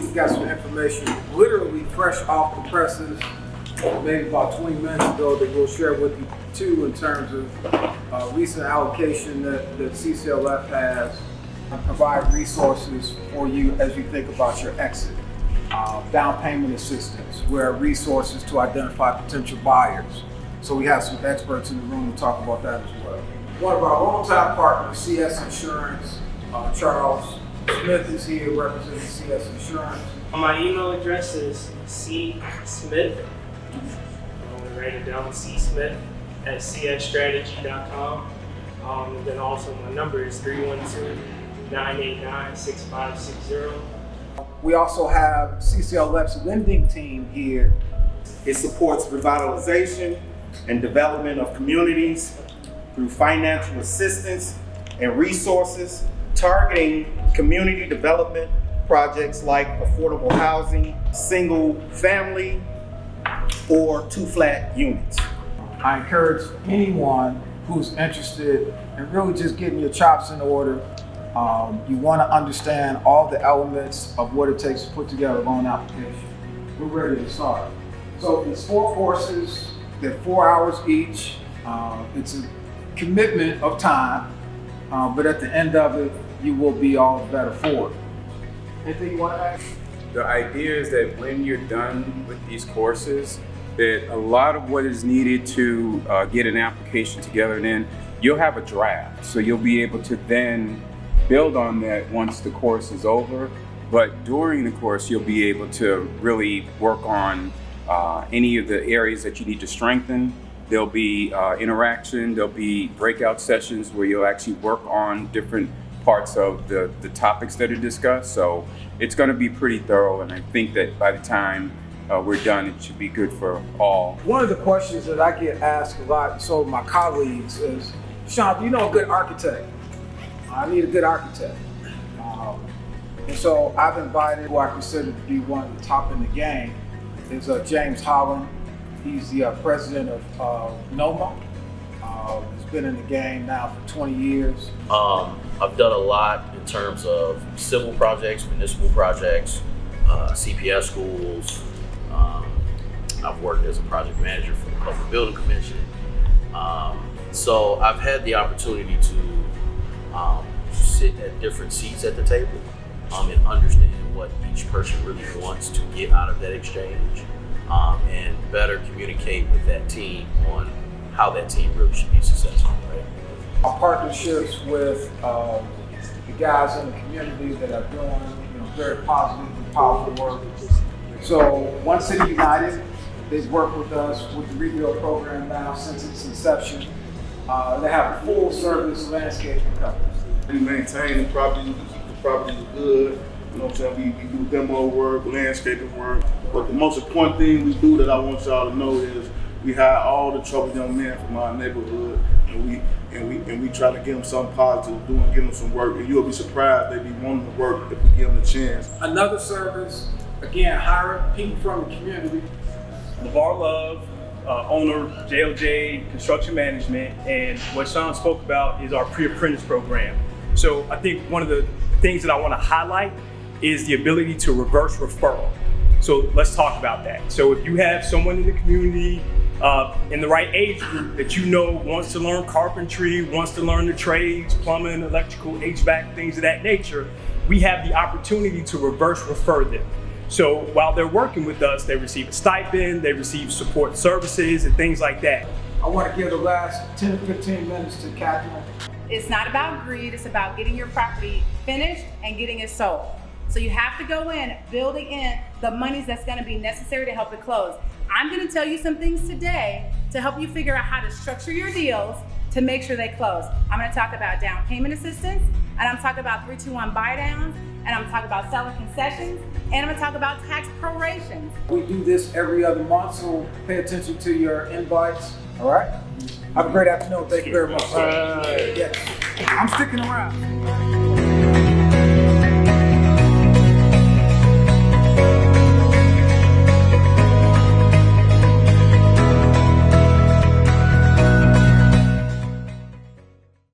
we've got some information literally fresh off the presses, maybe about 20 minutes ago, that we'll share with you too, in terms of recent allocation that CCLF has, and provide resources for you as you think about your exit. Down payment assistance, where resources to identify potential buyers. So we have some experts in the room to talk about that as well. One of our longtime partners, CS Insurance, Charles Smith is here representing CS Insurance. My email address is csmith, I'm gonna write it down, csmith@csstrategy.com. And then also my number is 312-989-6560. We also have CCLF's lending team here. It supports revitalization and development of communities through financial assistance and resources, targeting community development projects like affordable housing, single family, or 2-flat units. I encourage anyone who's interested in really just getting your chops in order. You want to understand all the elements of what it takes to put together a loan application. We're ready to start. So it's 4 courses, they're 4 hours each. It's a commitment of time, but at the end of it, you will be all the better for it. Anything you want to add? The idea is that when you're done with these courses, that a lot of what is needed to get an application together, then you'll have a draft. So you'll be able to then build on that once the course is over. But during the course, you'll be able to really work on any of the areas that you need to strengthen. There'll be interaction, there'll be breakout sessions where you'll actually work on different parts of the topics that are discussed. So it's going to be pretty thorough, and I think that by the time we're done, it should be good for all. One of the questions that I get asked a lot, so my colleagues, is, Sean, do you know a good architect? I need a good architect. And so I've invited who I consider to be one of the top in the game, is James Holland. He's the president of NOMA. He's been in the game now for 20 years. I've done a lot in terms of civil projects, municipal projects, CPS schools. I've worked as a project manager for the Public Building Commission. So I've had the opportunity to sit at different seats at the table and understand what each person really wants to get out of that exchange, and better communicate with that team on how that team really should be successful, right? Our partnerships with the guys in the community that are doing very positive and powerful work. So One City United, they've worked with us with the rebuild program now since its inception. They have a full service landscaping company. We maintain the property is good. You know what I'm saying? We do demo work, landscaping work. But the most important thing we do that I want y'all to know is we hire all the troubled young men from our neighborhood, and we try to give them something positive to do and give them some work. And you'll be surprised they be wanting to work if we give them a chance. Another service, again, hiring people from the community. LeVar Love, owner, JLJ Construction Management, and what Sean spoke about is our pre-apprentice program. So I think one of the things that I want to highlight is the ability to reverse referral. So let's talk about that. So if you have someone in the community in the right age group that you know wants to learn carpentry, wants to learn the trades, plumbing, electrical, HVAC, things of that nature, we have the opportunity to reverse refer them. So while they're working with us, they receive a stipend, they receive support services and things like that. I want to give the last 10 to 15 minutes to Catherine. It's not about greed, it's about getting your property finished and getting it sold. So you have to go in, building in the monies that's gonna be necessary to help it close. I'm gonna tell you some things today to help you figure out how to structure your deals to make sure they close. I'm gonna talk about down payment assistance, and I'm talking about 3-2-1 buy downs, and I'm talking about seller concessions, and I'm gonna talk about tax prorations. We do this every other month, so pay attention to your invites, all right? Have a great afternoon, thank you very much. Yes. I'm sticking around.